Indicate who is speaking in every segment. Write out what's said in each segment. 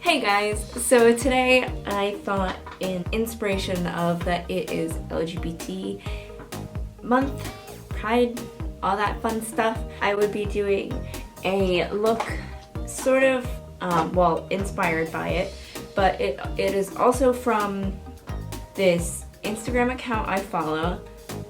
Speaker 1: Hey guys, so today I thought in inspiration of that it is LGBT month, Pride, all that fun stuff, I would be doing a look sort of, inspired by it, but it is also from this Instagram account I follow.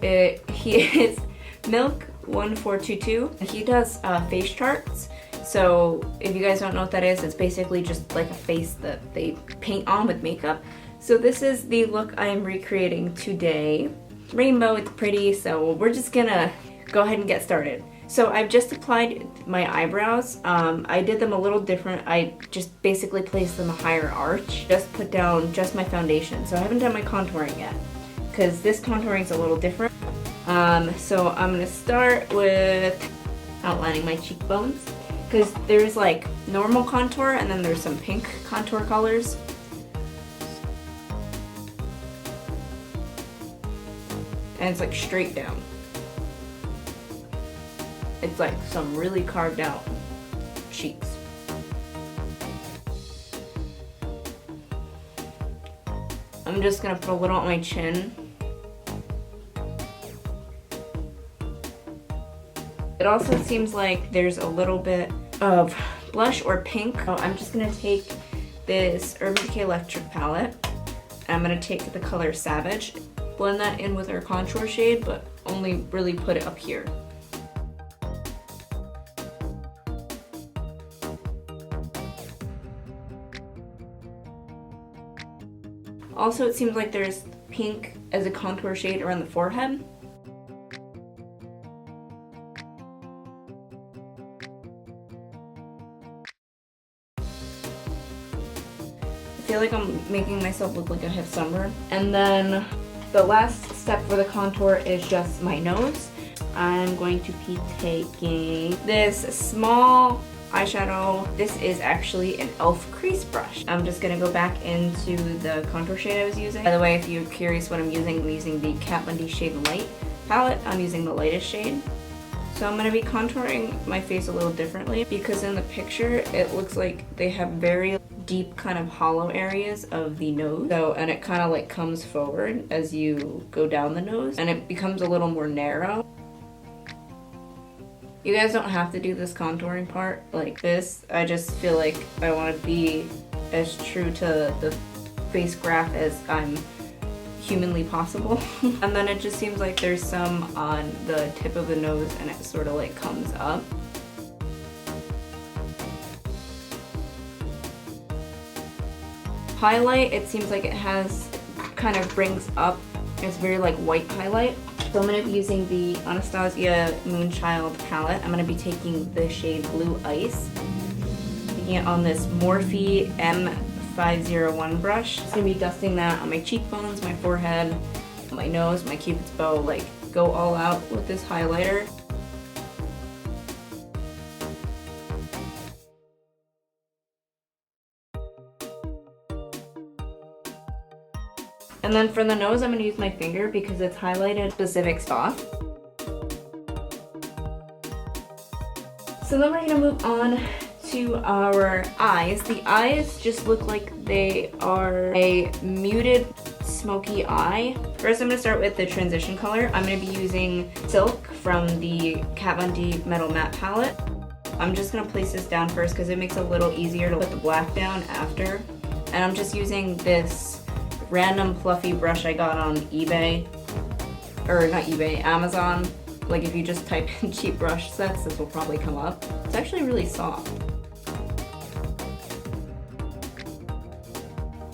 Speaker 1: He is Milk1422. He does face charts. So if you guys don't know what that is, it's basically just like a face that they paint on with makeup. So this is the look I am recreating today. Rainbow, it's pretty, so we're just gonna go ahead and get started. So I've just applied my eyebrows. I did them a little different. I just basically placed them a higher arch. Just put down just my foundation. So I haven't done my contouring yet because this contouring is a little different. So I'm gonna start with outlining my cheekbones, because there's like normal contour and then there's some pink contour colors. And it's like straight down. It's like some really carved out cheeks. I'm just gonna put a little on my chin. It also seems like there's a little bit of blush or pink. So I'm just gonna take this Urban Decay Electric palette and I'm gonna take the color Savage, blend that in with our contour shade, but only really put it up here. Also, it seems like there's pink as a contour shade around the forehead. I feel like I'm making myself look like I have sunburn. And then the last step for the contour is just my nose. I'm going to be taking this small eyeshadow. This is actually an e.l.f. crease brush. I'm just gonna go back into the contour shade I was using. By the way, if you're curious what I'm using the Kat Von D Shade Light palette. I'm using the lightest shade. So I'm gonna be contouring my face a little differently because in the picture it looks like they have very deep kind of hollow areas of the nose. So, and it kind of like comes forward as you go down the nose and it becomes a little more narrow. You guys don't have to do this contouring part like this. I just feel like I want to be as true to the face graph as I'm humanly possible. And then it just seems like there's some on the tip of the nose and it sort of like comes up. Highlight, it seems like it has, kind of brings up, it's very like white highlight. So I'm going to be using the Anastasia Moonchild palette. I'm going to be taking the shade Blue Ice, taking it on this Morphe M501 brush. Just going to be dusting that on my cheekbones, my forehead, my nose, my cupid's bow, like go all out with this highlighter. And then for the nose, I'm going to use my finger because it's highlighted a specific spot. So then we're going to move on to our eyes. The eyes just look like they are a muted, smoky eye. First, I'm going to start with the transition color. I'm going to be using Silk from the Kat Von D Metal Matte palette. I'm just going to place this down first because it makes it a little easier to put the black down after. And I'm just using this random fluffy brush I got on eBay, or not eBay, Amazon. Like if you just type in cheap brush sets, this will probably come up. It's actually really soft.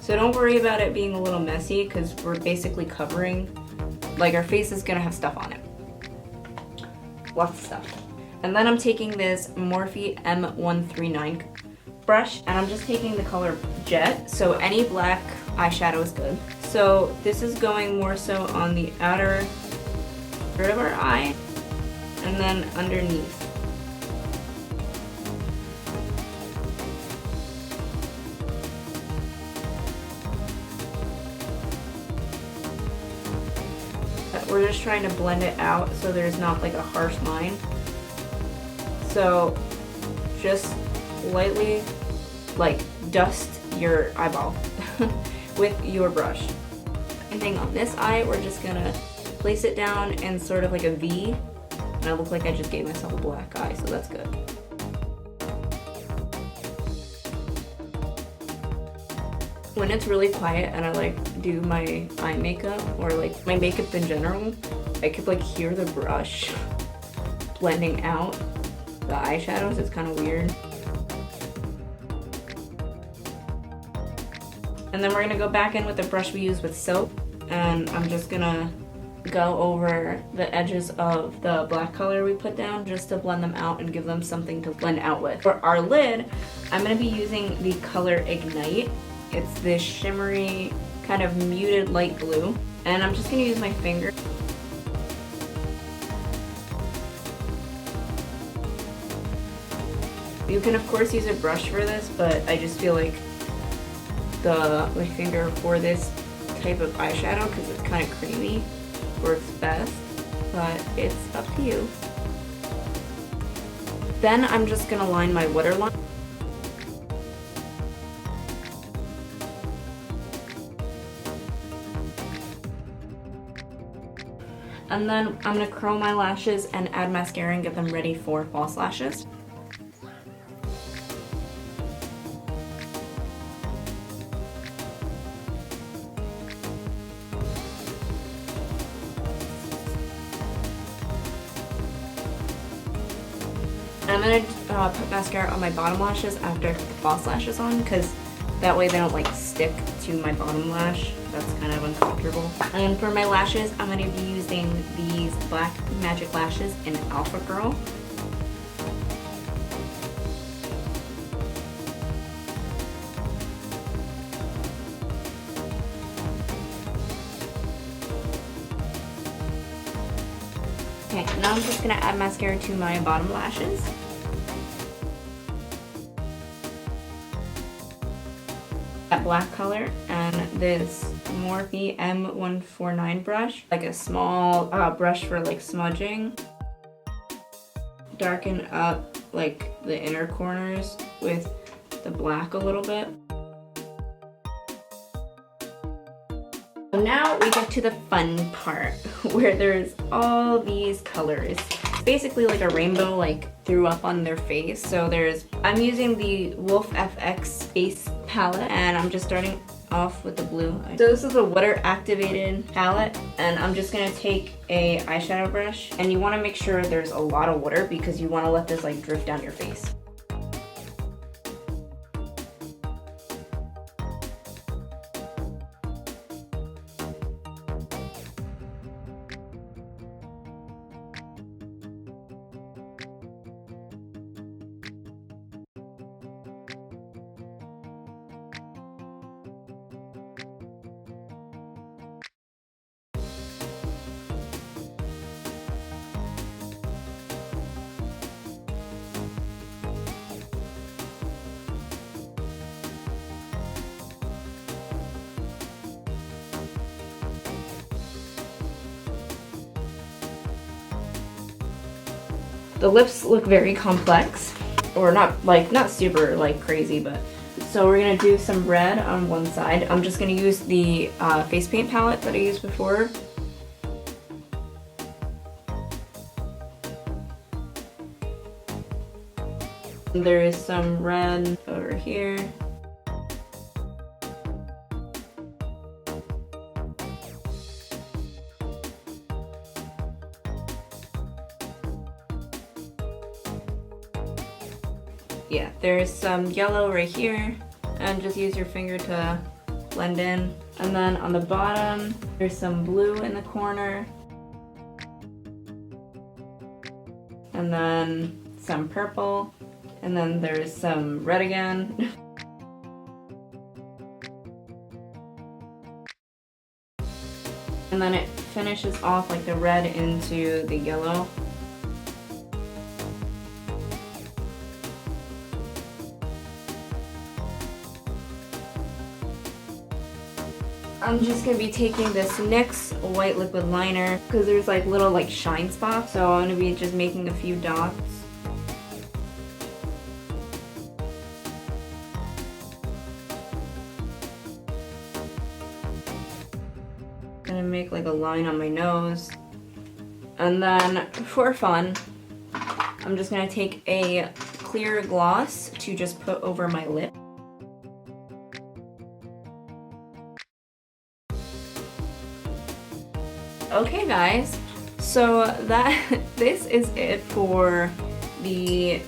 Speaker 1: So don't worry about it being a little messy because we're basically covering, like our face is gonna have stuff on it. Lots of stuff. And then I'm taking this Morphe M139 brush and I'm just taking the color Jet, so any black eyeshadow is good. So this is going more so on the outer third of our eye and then underneath. We're just trying to blend it out so there's not like a harsh line. So just lightly like dust your eyeball with your brush. And then on this eye, we're just gonna place it down in sort of like a V, and I look like I just gave myself a black eye, so that's good. When it's really quiet and I like do my eye makeup or like my makeup in general, I could like hear the brush blending out the eyeshadows. It's kind of weird. And then we're gonna go back in with the brush we used with soap, and I'm just gonna go over the edges of the black color we put down just to blend them out and give them something to blend out with. For our lid, I'm gonna be using the color Ignite. It's this shimmery, kind of muted light blue. And I'm just gonna use my finger. You can of course use a brush for this, but I just feel like my finger for this type of eyeshadow, because it's kind of creamy, works best, but it's up to you. Then I'm just gonna line my waterline. And then I'm gonna curl my lashes and add mascara and get them ready for false lashes. I'm gonna put mascara on my bottom lashes after I put the false lashes on, because that way they don't like stick to my bottom lash. That's kind of uncomfortable. And for my lashes, I'm gonna be using these black magic lashes in Alpha Girl. Okay, now I'm just gonna add mascara to my bottom lashes. That black color and this Morphe M149 brush, like a small brush for like smudging. Darken up like the inner corners with the black a little bit. So now we get to the fun part where there's all these colors. It's basically like a rainbow like threw up on their face. So I'm using the Wolf FX Space palette, and I'm just starting off with the blue. So this is a water activated palette, and I'm just gonna take a eyeshadow brush, and you wanna make sure there's a lot of water because you wanna let this like drift down your face. The lips look very complex, or not super like crazy, but so we're gonna do some red on one side. I'm just gonna use the face paint palette that I used before. There is some red over here. Yeah, there's some yellow right here, and just use your finger to blend in. And then on the bottom, there's some blue in the corner. And then some purple. And then there's some red again. And then it finishes off like the red into the yellow. I'm just gonna be taking this NYX white liquid liner because there's like little like shine spots, so I'm gonna be just making a few dots. gonna make like a line on my nose. And then for fun, I'm just gonna take a clear gloss to just put over my lip. Okay guys, so this is it for the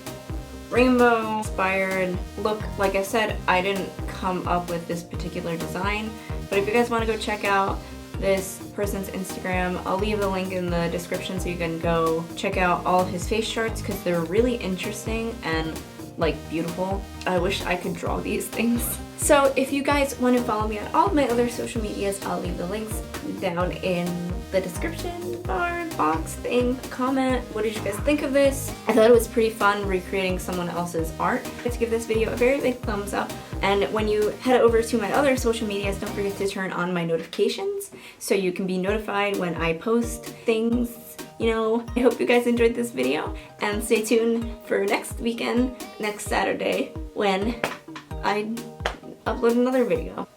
Speaker 1: rainbow inspired look. Like I said, I didn't come up with this particular design, but if you guys want to go check out this person's Instagram, I'll leave the link in the description so you can go check out all of his face charts because they're really interesting and like beautiful. I wish I could draw these things. So if you guys want to follow me on all of my other social medias, I'll leave the links down in the description bar box thing. Comment, what did you guys think of this? I thought it was pretty fun recreating someone else's art. Let's give this video a very big thumbs up, and when you head over to my other social medias, don't forget to turn on my notifications so you can be notified when I post things. You know, I hope you guys enjoyed this video, and stay tuned for next weekend, next Saturday, when I upload another video.